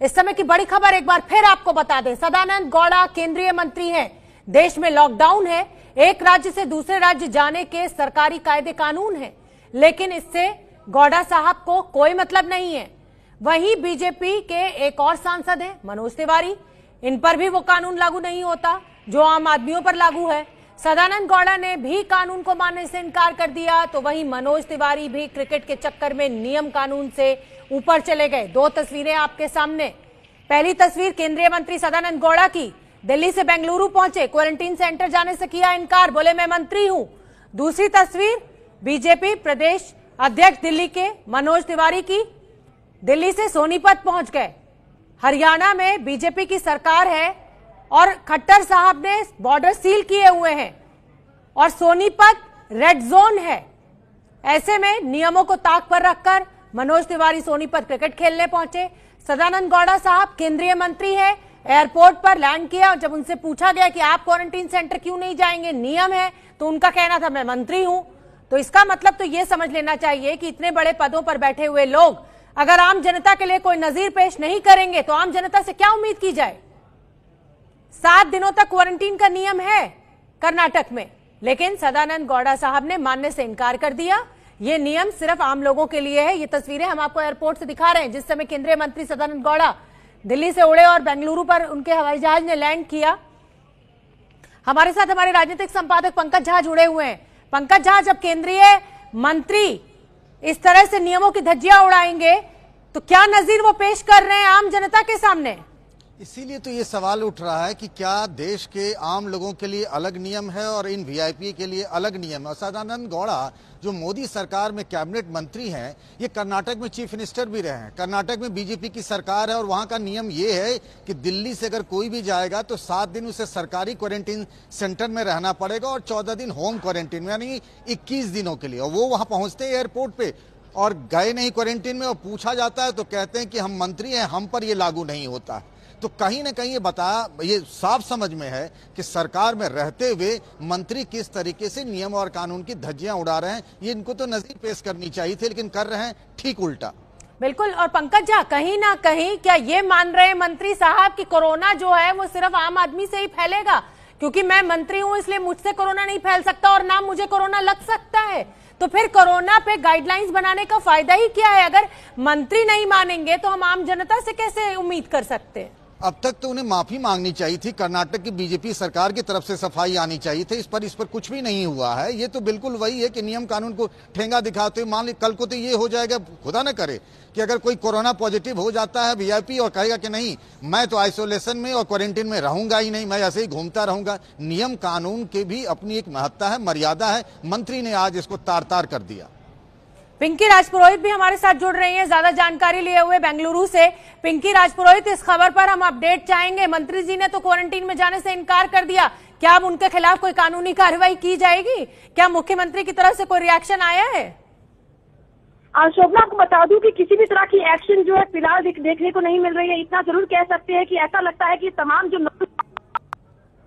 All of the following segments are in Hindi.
इस समय की बड़ी खबर एक बार फिर आपको बता दें, सदानंद गौड़ा केंद्रीय मंत्री हैं। देश में लॉकडाउन है, एक राज्य से दूसरे राज्य जाने के सरकारी कायदे कानून हैं, लेकिन इससे गौड़ा साहब को कोई मतलब नहीं है। वहीं बीजेपी के एक और सांसद हैं मनोज तिवारी, इन पर भी वो कानून लागू नहीं होता जो आम आदमियों पर लागू है। सदानंद गौड़ा ने भी कानून को मानने से इनकार कर दिया, तो वहीं मनोज तिवारी भी क्रिकेट के चक्कर में नियम कानून से ऊपर चले गए। दो तस्वीरें आपके सामने। पहली तस्वीर केंद्रीय मंत्री सदानंद गौड़ा की, दिल्ली से बेंगलुरु पहुंचे, क्वारंटीन सेंटर जाने से किया इनकार, बोले मैं मंत्री हूं। दूसरी तस्वीर बीजेपी प्रदेश अध्यक्ष दिल्ली के मनोज तिवारी की, दिल्ली से सोनीपत पहुंच गए। हरियाणा में बीजेपी की सरकार है और खट्टर साहब ने बॉर्डर सील किए हुए हैं और सोनीपत रेड जोन है। ऐसे में नियमों को ताक पर रखकर मनोज तिवारी सोनीपत क्रिकेट खेलने पहुंचे। सदानंद गौड़ा साहब केंद्रीय मंत्री है, एयरपोर्ट पर लैंड किया और जब उनसे पूछा गया कि आप क्वारंटीन सेंटर क्यों नहीं जाएंगे, नियम है, तो उनका कहना था मैं मंत्री हूं। तो इसका मतलब तो यह समझ लेना चाहिए कि इतने बड़े पदों पर बैठे हुए लोग अगर आम जनता के लिए कोई नजीर पेश नहीं करेंगे तो आम जनता से क्या उम्मीद की जाए। 7 दिनों तक क्वारंटीन का नियम है कर्नाटक में, लेकिन सदानंद गौड़ा साहब ने मानने से इनकार कर दिया। ये नियम सिर्फ आम लोगों के लिए है। ये तस्वीरें हम आपको एयरपोर्ट से दिखा रहे हैं जिस समय केंद्रीय मंत्री सदानंद गौड़ा दिल्ली से उड़े और बेंगलुरु पर उनके हवाई जहाज ने लैंड किया। हमारे साथ हमारे राजनीतिक संपादक पंकज झा जुड़े हुए हैं। पंकज झा, जब केंद्रीय मंत्री इस तरह से नियमों की धज्जियां उड़ाएंगे तो क्या नजीर वो पेश कर रहे हैं आम जनता के सामने? इसीलिए तो ये सवाल उठ रहा है कि क्या देश के आम लोगों के लिए अलग नियम है और इन वीआईपी के लिए अलग नियम है। और सदानंद गौड़ा जो मोदी सरकार में कैबिनेट मंत्री हैं, ये कर्नाटक में चीफ मिनिस्टर भी रहे हैं। कर्नाटक में बीजेपी की सरकार है और वहां का नियम ये है कि दिल्ली से अगर कोई भी जाएगा तो 7 दिन उसे सरकारी क्वारंटीन सेंटर में रहना पड़ेगा और 14 दिन होम क्वारंटीन में, यानी 21 दिनों के लिए। और वो वहां पहुंचते हैं एयरपोर्ट पे और गए नहीं क्वारंटीन में और पूछा जाता है तो कहते हैं कि हम मंत्री हैं, हम पर ये लागू नहीं होता। तो कहीं ना कहीं ये साफ समझ में है कि सरकार में रहते हुए मंत्री किस तरीके से नियम और कानून की धज्जियां उड़ा रहे हैं। ये इनको तो नजीर पेश करनी चाहिए थी, लेकिन कर रहे हैं ठीक उल्टा। बिल्कुल। और पंकज झा, कहीं ना कहीं क्या ये मान रहे हैं मंत्री साहब कि कोरोना जो है वो सिर्फ आम आदमी से ही फैलेगा, क्योंकि मैं मंत्री हूं इसलिए मुझसे कोरोना नहीं फैल सकता और ना मुझे कोरोना लग सकता है। तो फिर कोरोना पे गाइडलाइंस बनाने का फायदा ही क्या है? अगर मंत्री नहीं मानेंगे तो हम आम जनता से कैसे उम्मीद कर सकते हैं? अब तक तो उन्हें माफी मांगनी चाहिए थी, कर्नाटक की बीजेपी सरकार की तरफ से सफाई आनी चाहिए थी। इस पर कुछ भी नहीं हुआ है। ये तो बिल्कुल वही है कि नियम कानून को ठेंगा दिखाते हुए, मान ली कल को तो ये हो जाएगा, खुदा न करे कि अगर कोई कोरोना पॉजिटिव हो जाता है वीआईपी और कहेगा कि नहीं मैं तो आइसोलेशन में और क्वारंटीन में रहूंगा ही नहीं, मैं ऐसे ही घूमता रहूंगा। नियम कानून के भी अपनी एक महत्ता है, मर्यादा है। मंत्री ने आज इसको तार तार कर दिया। पिंकी राजपुरोहित भी हमारे साथ जुड़ रही हैं ज्यादा जानकारी लिए हुए बेंगलुरु से। पिंकी राजपुरोहित, इस खबर पर हम अपडेट चाहेंगे। मंत्री जी ने तो क्वारंटीन में जाने से इनकार कर दिया, क्या अब उनके खिलाफ कोई कानूनी कार्रवाई की जाएगी? क्या मुख्यमंत्री की तरफ से कोई रिएक्शन आया है? शोभना, आपको बता दूं कि किसी भी तरह की एक्शन जो है फिलहाल देखने को नहीं मिल रही है। इतना जरूर कह सकते हैं कि ऐसा लगता है कि तमाम जो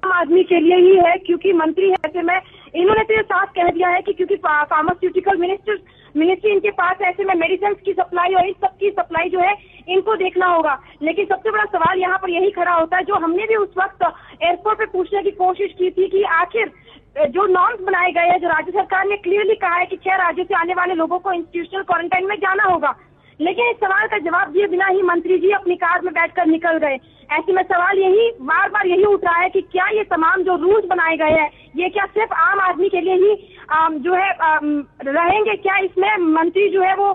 आम आदमी के लिए ही है, क्योंकि मंत्री है ऐसे में इन्होंने तो ये साफ कह दिया है कि क्योंकि फार्मास्यूटिकल मिनिस्ट्री इनके पास है, ऐसे में मेडिसिन की सप्लाई और इस सब की सप्लाई जो है इनको देखना होगा। लेकिन सबसे बड़ा सवाल यहाँ पर यही खड़ा होता है, जो हमने भी उस वक्त एयरपोर्ट पे पूछने की कोशिश की थी कि आखिर जो नॉर्म्स बनाए गए हैं, जो राज्य सरकार ने क्लियरली कहा है कि 6 राज्यों से आने वाले लोगों को इंस्टीट्यूशनल क्वारंटाइन में जाना होगा, लेकिन इस सवाल का जवाब दिए बिना ही मंत्री जी अपनी कार में बैठकर निकल गए। ऐसे में सवाल बार बार यही उठ रहा है कि क्या ये तमाम जो रूल्स बनाए गए हैं ये क्या सिर्फ आम आदमी के लिए ही जो है रहेंगे? क्या इसमें मंत्री जो है वो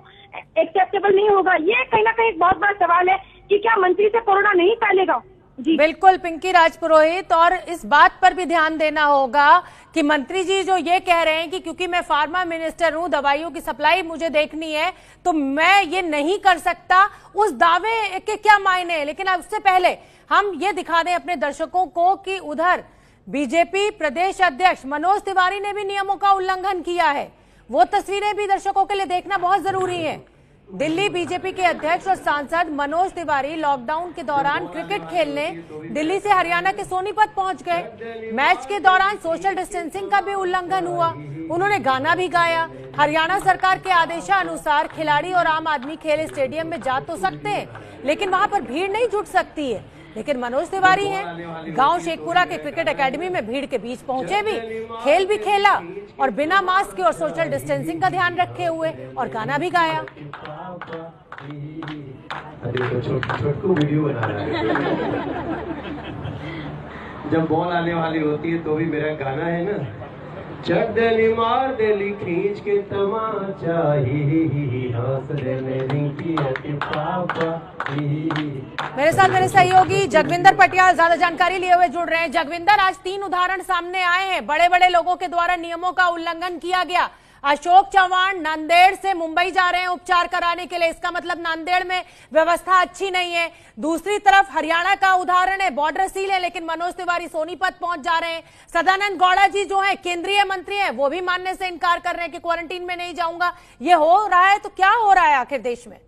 एक्सेप्टेबल नहीं होगा? ये कहीं ना कहीं बहुत बड़ा सवाल है कि क्या मंत्री से कोरोना नहीं फैलेगा। जी बिल्कुल पिंकी राजपुरोहित, और इस बात पर भी ध्यान देना होगा कि मंत्री जी जो ये कह रहे हैं कि क्योंकि मैं फार्मा मिनिस्टर हूं, दवाइयों की सप्लाई मुझे देखनी है तो मैं ये नहीं कर सकता, उस दावे के क्या मायने हैं? लेकिन उससे पहले हम ये दिखा दें अपने दर्शकों को कि उधर बीजेपी प्रदेश अध्यक्ष मनोज तिवारी ने भी नियमों का उल्लंघन किया है। वो तस्वीरें भी दर्शकों के लिए देखना बहुत जरूरी है। दिल्ली बीजेपी के अध्यक्ष और सांसद मनोज तिवारी लॉकडाउन के दौरान क्रिकेट खेलने दिल्ली से हरियाणा के सोनीपत पहुंच गए। मैच के दौरान सोशल डिस्टेंसिंग का भी उल्लंघन हुआ उन्होंने गाना भी गाया। हरियाणा सरकार के आदेशानुसार खिलाड़ी और आम आदमी खेल स्टेडियम में जा तो सकते हैं, लेकिन वहां पर भीड़ नहीं जुट सकती है। लेकिन मनोज तिवारी हैं, गांव शेखपुरा के क्रिकेट एकेडमी में भीड़ के बीच पहुंचे भी, खेल भी खेला और बिना मास्क और सोशल डिस्टेंसिंग का ध्यान रखे हुए और गाना भी गाया। छोटू वीडियो बना रहा है। जब बॉल आने वाली होती है तो भी मेरा गाना है ना, चढ़ली मार देली खींच के तमाचा ही हंस देने रिंकी पापा। मेरे साथ मेरे सहयोगी जगविंदर पटियाल ज्यादा जानकारी लिए हुए जुड़ रहे हैं। जगविंदर, आज 3 उदाहरण सामने आए हैं, बड़े बड़े लोगों के द्वारा नियमों का उल्लंघन किया गया। अशोक चव्हाण नांदेड़ से मुंबई जा रहे हैं उपचार कराने के लिए, इसका मतलब नांदेड़ में व्यवस्था अच्छी नहीं है। दूसरी तरफ हरियाणा का उदाहरण है, बॉर्डर सील है, लेकिन मनोज तिवारी सोनीपत पहुंच जा रहे हैं। सदानंद गौड़ा जी जो है केंद्रीय मंत्री हैं, वो भी मानने से इनकार कर रहे हैं कि क्वारंटीन में नहीं जाऊंगा। ये हो रहा है तो क्या हो रहा है आखिर देश में?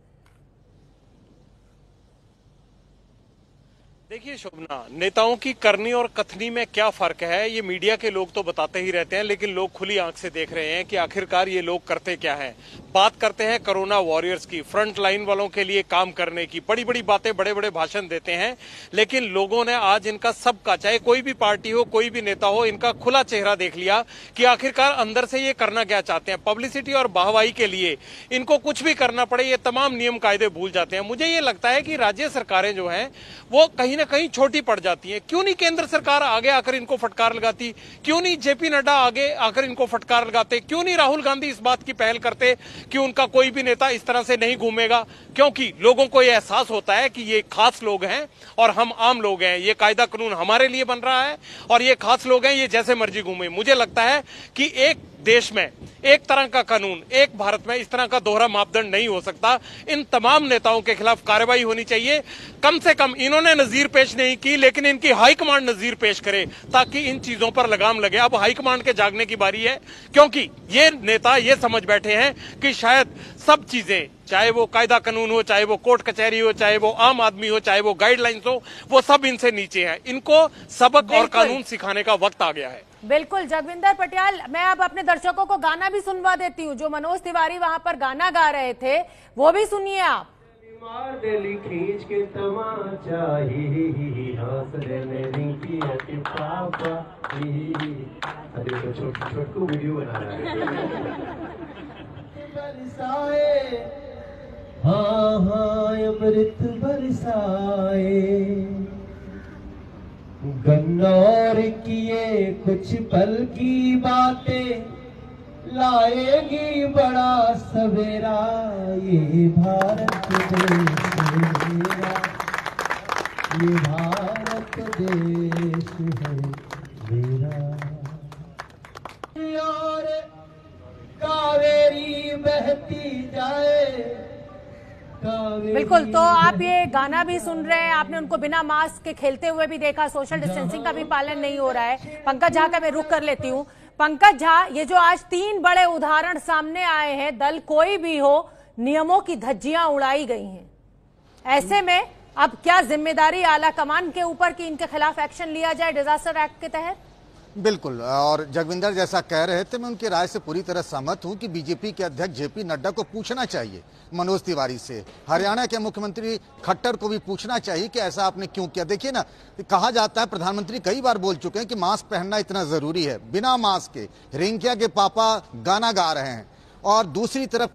देखिए शोभना, नेताओं की करनी और कथनी में क्या फर्क है ये मीडिया के लोग तो बताते ही रहते हैं, लेकिन लोग खुली आंख से देख रहे हैं कि आखिरकार ये लोग करते क्या हैं। बात करते हैं कोरोना वॉरियर्स की, फ्रंट लाइन वालों के लिए काम करने की, बड़ी बड़ी बातें, बड़े बड़े भाषण देते हैं, लेकिन लोगों ने आज इनका सबका, चाहे कोई भी पार्टी हो, कोई भी नेता हो, इनका खुला चेहरा देख लिया कि आखिरकार अंदर से ये करना क्या चाहते हैं। पब्लिसिटी और वाहवाही के लिए इनको कुछ भी करना पड़े, ये तमाम नियम कायदे भूल जाते हैं। मुझे ये लगता है कि राज्य सरकारें जो हैं वो कहीं ना कहीं छोटी पड़ जाती है। क्यों नहीं केंद्र सरकार आगे आकर इनको फटकार लगाती? क्यों नहीं जेपी नड्डा आगे आकर इनको फटकार लगाते? क्यों नहीं राहुल गांधी इस बात की पहल करते कि उनका कोई भी नेता इस तरह से नहीं घूमेगा? क्योंकि लोगों को यह एहसास होता है कि ये खास लोग हैं और हम आम लोग हैं, ये कायदा कानून हमारे लिए बन रहा है और ये खास लोग हैं, ये जैसे मर्जी घूमे। मुझे लगता है कि एक देश में एक तरह का कानून, एक भारत में इस तरह का दोहरा मापदंड नहीं हो सकता। इन तमाम नेताओं के खिलाफ कार्रवाई होनी चाहिए। कम से कम इन्होंने नजीर पेश नहीं की, लेकिन इनकी हाईकमांड नजीर पेश करे ताकि इन चीजों पर लगाम लगे। अब हाईकमांड के जागने की बारी है, क्योंकि ये नेता ये समझ बैठे हैं कि शायद सब चीजें, चाहे वो कायदा कानून हो, चाहे वो कोर्ट कचहरी हो, चाहे वो आम आदमी हो, चाहे वो गाइडलाइंस हो, वो सब इनसे नीचे है। इनको सबक और कानून सिखाने का वक्त आ गया है। बिल्कुल जगविंदर पटियाल, मैं अब अपने दर्शकों को गाना भी सुनवा देती हूँ। जो मनोज तिवारी वहां पर गाना गा रहे थे वो भी सुनिए आप। मार देली खींच के तमाचा ही हंस देने रिंकी पापा। अरे तो छोटू वीडियो बना रहा है। बरसाए हाँ हाँ अमृत बरसाए, गन्नौर किए कुछ पल की बातें लाएगी बड़ा सवेरा, ये भारत देश मेरा, ये भारत देश है मेरा। और कावेरी बहती जाए। बिल्कुल, तो आप ये गाना भी सुन रहे हैं, आपने उनको बिना मास्क के खेलते हुए भी देखा, सोशल डिस्टेंसिंग का भी पालन नहीं हो रहा है। पंकज झा का मैं रुख कर लेती हूँ। पंकज झा, ये जो आज 3 बड़े उदाहरण सामने आए हैं, दल कोई भी हो, नियमों की धज्जियां उड़ाई गई हैं। ऐसे में अब क्या जिम्मेदारी आला कमान के ऊपर कि इनके खिलाफ एक्शन लिया जाए डिजास्टर एक्ट के तहत? बिल्कुल, और जगविंदर जैसा कह रहे थे, मैं उनकी राय से पूरी तरह सहमत हूं कि बीजेपी के अध्यक्ष जेपी नड्डा को पूछना चाहिए मनोज तिवारी से, हरियाणा के मुख्यमंत्री खट्टर को भी पूछना चाहिए कि ऐसा आपने क्यों किया। देखिए ना, कहा जाता है, प्रधानमंत्री कई बार बोल चुके हैं कि मास्क पहनना इतना जरूरी है। बिना मास्क के रिंकिया के पापा गाना गा रहे हैं और दूसरी तरफ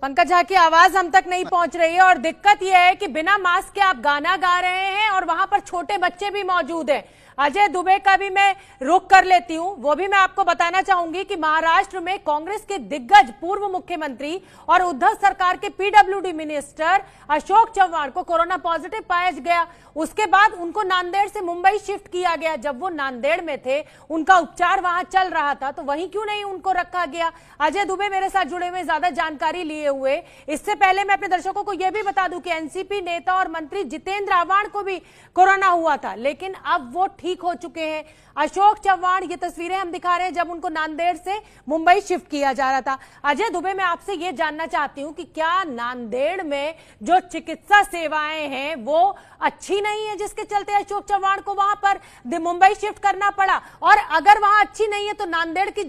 पंकज झा की आवाज हम तक नहीं पहुंच रही है और दिक्कत यह है कि बिना मास्क के आप गाना गा रहे हैं और वहां पर छोटे बच्चे भी मौजूद हैं। अजय दुबे का भी मैं रुख कर लेती हूं। वो भी मैं आपको बताना चाहूंगी कि महाराष्ट्र में कांग्रेस के दिग्गज पूर्व मुख्यमंत्री और उद्धव सरकार के पीडब्ल्यूडी मिनिस्टर अशोक चव्हाण को कोरोना पॉजिटिव पाया गया। उसके बाद उनको नांदेड़ से मुंबई शिफ्ट किया गया। जब वो नांदेड़ में थे, उनका उपचार वहां चल रहा था, तो वहीं क्यों नहीं उनको रखा गया? अजय दुबे मेरे साथ जुड़े हुए, ज्यादा जानकारी लिए हुए। इससे पहले मैं अपने दर्शकों को यह भी बता दूं कि एनसीपी नेता और मंत्री जितेंद्र आव्हाड को भी कोरोना हुआ था, लेकिन अब वो ठीक हो चुके हैं। अशोक चव्हाण, ये तस्वीरें हम दिखा रहे हैं जब उनको नांदेड़ से मुंबई शिफ्ट किया जा रहा था। अजय दुबे, मैं आपसे ये जानना चाहती हूं कि क्या नांदेड़ में जो चिकित्सा सेवाएं हैं वो अच्छी नहीं है जिसके चलते अशोक चव्हाण को वहां पर मुंबई शिफ्ट करना पड़ा? और अगर वहां अच्छी नहीं है तो नांदेड़ की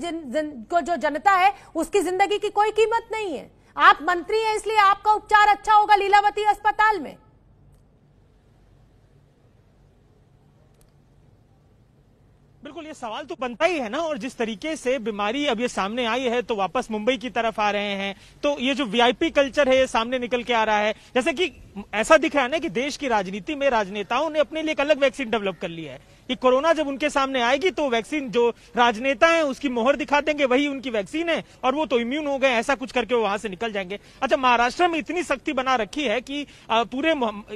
को जो जनता है उसकी जिंदगी की कोई कीमत नहीं है। आप मंत्री हैं इसलिए आपका उपचार अच्छा होगा लीलावती अस्पताल में। बिल्कुल, ये सवाल तो बनता ही है ना। और जिस तरीके से बीमारी अब ये सामने आई है तो वापस मुंबई की तरफ आ रहे हैं, तो ये जो वीआईपी कल्चर है ये सामने निकल के आ रहा है। जैसे कि ऐसा दिख रहा है ना कि देश की राजनीति में राजनेताओं ने अपने लिए एक अलग वैक्सीन डेवलप कर लिया है कि कोरोना जब उनके सामने आएगी तो वैक्सीन जो राजनेता हैं उसकी मोहर दिखा देंगे, वही उनकी वैक्सीन है और वो तो इम्यून हो गए, ऐसा कुछ करके वो वहां से निकल जाएंगे। अच्छा, महाराष्ट्र में इतनी सख्ती बना रखी है कि पूरे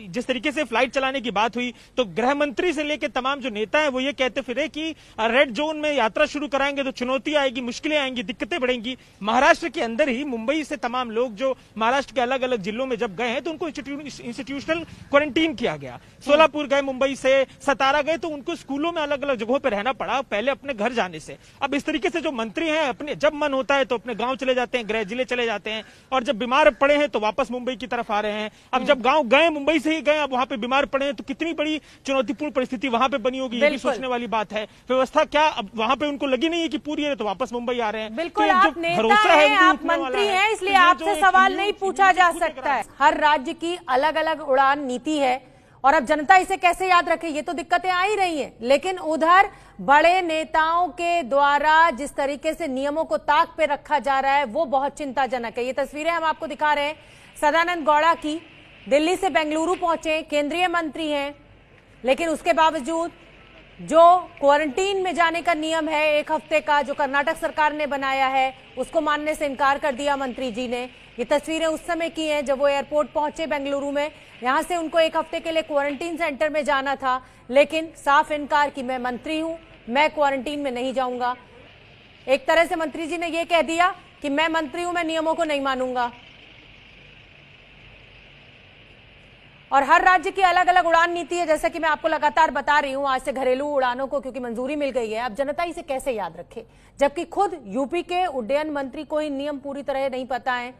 जिस तरीके से फ्लाइट चलाने की बात हुई तो गृह मंत्री से लेकर तमाम जो नेता है वो ये कहते फिरे कि रेड जोन में यात्रा शुरू कराएंगे तो चुनौती आएगी, मुश्किलें आएंगी, दिक्कतें बढ़ेंगी। महाराष्ट्र के अंदर ही मुंबई से तमाम लोग जो महाराष्ट्र के अलग अलग जिलों में जब गए हैं तो उनको इंस्टीट्यूशनल क्वारंटीन किया गया। सोलापुर गए, मुंबई से सतारा गए तो उनको स्कूलों में अलग अलग जगहों पर रहना पड़ा पहले अपने घर जाने से। अब इस तरीके से जो मंत्री हैं अपने जब मन होता है तो अपने गांव चले जाते हैं, गृह जिले चले जाते हैं, और जब बीमार पड़े हैं तो वापस मुंबई की तरफ आ रहे हैं। अब जब गांव गए, मुंबई से ही गए, अब वहां पे बीमार पड़े हैं तो कितनी बड़ी चुनौतीपूर्ण परिस्थिति वहां पे बनी होगी, ये भी सोचने वाली बात है। व्यवस्था क्या अब वहां पे उनको लगी नहीं है कि पूरी है तो वापस मुंबई आ रहे हैं। बिल्कुल, आप नेता हैं, आप मंत्री हैं, इसलिए आपसे सवाल नहीं पूछा जा सकता है। हर राज्य की अलग अलग उड़ान नीति है और अब जनता इसे कैसे याद रखे, ये तो दिक्कतें आ ही रही हैं। लेकिन उधर बड़े नेताओं के द्वारा जिस तरीके से नियमों को ताक पे रखा जा रहा है वो बहुत चिंताजनक है। ये तस्वीरें हम आपको दिखा रहे हैं सदानंद गौड़ा की। दिल्ली से बेंगलुरु पहुंचे, केंद्रीय मंत्री हैं, लेकिन उसके बावजूद जो क्वारंटीन में जाने का नियम है 1 हफ्ते का जो कर्नाटक सरकार ने बनाया है उसको मानने से इनकार कर दिया मंत्री जी ने। ये तस्वीरें उस समय की हैं जब वो एयरपोर्ट पहुंचे बेंगलुरु में। यहां से उनको 1 हफ्ते के लिए क्वारंटीन सेंटर में जाना था, लेकिन साफ इनकार कि मैं मंत्री हूं, मैं क्वारंटीन में नहीं जाऊंगा। एक तरह से मंत्री जी ने यह कह दिया कि मैं मंत्री हूं, मैं नियमों को नहीं मानूंगा। और हर राज्य की अलग अलग उड़ान नीति है, जैसा कि मैं आपको लगातार बता रही हूं। आज से घरेलू उड़ानों को क्योंकि मंजूरी मिल गई है, अब जनता इसे कैसे याद रखे, जबकि खुद यूपी के उड्डयन मंत्री को ही नियम पूरी तरह नहीं पता है।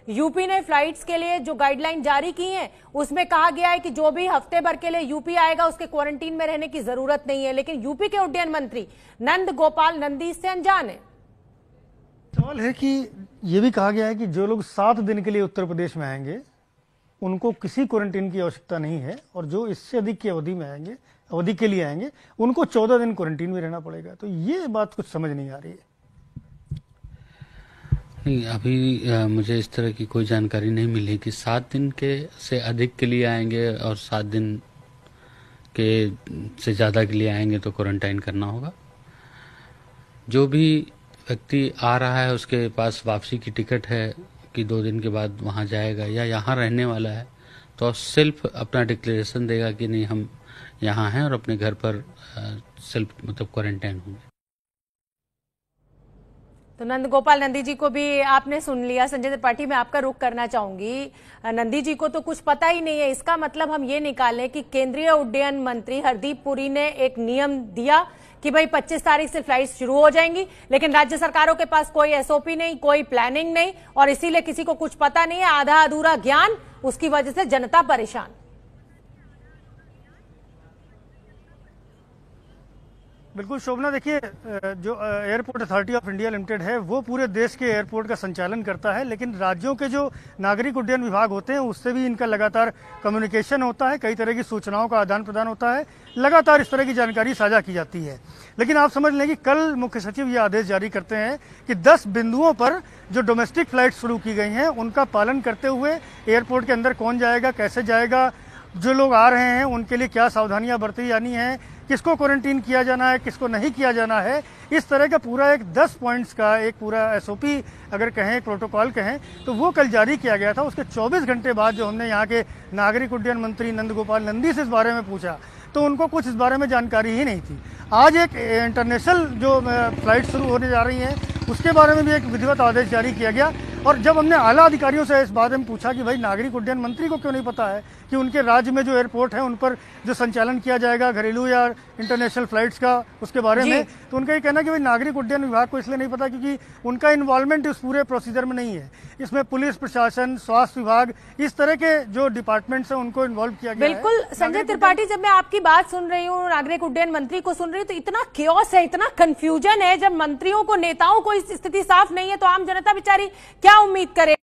यूपी ने फ्लाइट्स के लिए जो गाइडलाइन जारी की है उसमें कहा गया है कि जो भी हफ्ते भर के लिए यूपी आएगा उसके क्वारंटीन में रहने की जरूरत नहीं है, लेकिन यूपी के उड्डयन मंत्री नंद गोपाल नंदी इससे अनजान है। सवाल है कि यह भी कहा गया है कि जो लोग 7 दिन के लिए उत्तर प्रदेश में आएंगे उनको किसी क्वारंटीन की आवश्यकता नहीं है, और जो इससे अधिक की अवधि के लिए आएंगे उनको 14 दिन क्वारंटीन में रहना पड़ेगा। तो ये बात कुछ समझ नहीं आ रही है। नहीं, अभी मुझे इस तरह की कोई जानकारी नहीं मिली कि 7 दिन के से अधिक के लिए आएंगे और 7 दिन के से ज़्यादा के लिए आएंगे तो क्वारंटाइन करना होगा। जो भी व्यक्ति आ रहा है उसके पास वापसी की टिकट है कि 2 दिन के बाद वहाँ जाएगा या यहाँ रहने वाला है तो सिर्फ अपना डिक्लेरेशन देगा कि नहीं हम यहाँ हैं और अपने घर पर सेल्फ मतलब क्वारंटाइन होंगे। तो नंद गोपाल नंदी जी को भी आपने सुन लिया। संजय त्रिपाठी, मैं आपका रुख करना चाहूंगी। नंदी जी को तो कुछ पता ही नहीं है, इसका मतलब हम ये निकालें कि केंद्रीय उड्डयन मंत्री हरदीप पुरी ने एक नियम दिया कि भाई 25 तारीख से फ्लाइट शुरू हो जाएंगी, लेकिन राज्य सरकारों के पास कोई एसओपी नहीं, कोई प्लानिंग नहीं, और इसीलिए किसी को कुछ पता नहीं है, आधा अधूरा ज्ञान, उसकी वजह से जनता परेशान। बिल्कुल शोभना, देखिए जो airport authority of India limited है वो पूरे देश के एयरपोर्ट का संचालन करता है, लेकिन राज्यों के जो नागरिक उड्डयन विभाग होते हैं उससे भी इनका लगातार कम्युनिकेशन होता है, कई तरह की सूचनाओं का आदान प्रदान होता है, लगातार इस तरह की जानकारी साझा की जाती है। लेकिन आप समझ लें कि कल मुख्य सचिव ये आदेश जारी करते हैं कि 10 बिंदुओं पर जो डोमेस्टिक फ्लाइट शुरू की गई हैं उनका पालन करते हुए एयरपोर्ट के अंदर कौन जाएगा, कैसे जाएगा, जो लोग आ रहे हैं उनके लिए क्या सावधानियां बरती जानी है, किसको क्वारंटीन किया जाना है, किसको नहीं किया जाना है, इस तरह का पूरा एक 10 पॉइंट्स का एक पूरा एसओपी अगर कहें, प्रोटोकॉल कहें, तो वो कल जारी किया गया था। उसके 24 घंटे बाद जो हमने यहाँ के नागरिक उड्डयन मंत्री नंद गोपाल नंदी से इस बारे में पूछा तो उनको कुछ इस बारे में जानकारी ही नहीं थी। आज एक इंटरनेशनल जो फ्लाइट शुरू होने जा रही हैं उसके बारे में भी एक विधिवत आदेश जारी किया गया। और जब हमने आला अधिकारियों से इस बारे में पूछा कि भाई नागरिक उड्डयन मंत्री को क्यों नहीं पता है कि उनके राज्य में जो एयरपोर्ट है उन पर जो संचालन किया जाएगा घरेलू या इंटरनेशनल फ्लाइट्स का, उसके बारे में, तो उनका ये कहना कि भाई नागरिक उड्डयन विभाग को इसलिए नहीं पता क्योंकि उनका इन्वॉल्वमेंट इस पूरे प्रोसीजर में नहीं है। इसमें पुलिस प्रशासन, स्वास्थ्य विभाग, इस तरह के जो डिपार्टमेंट्स हैं उनको इन्वॉल्व किया गया है। बिल्कुल संजय त्रिपाठी, जब मैं आपकी बात सुन रही हूँ, नागरिक उड्डयन मंत्री को सुन रही हूँ, तो इतना क्योस है, इतना कंफ्यूजन है। जब मंत्रियों को, नेताओं को इस स्थिति साफ नहीं है तो आम जनता बेचारी क्या उम्मीद करे।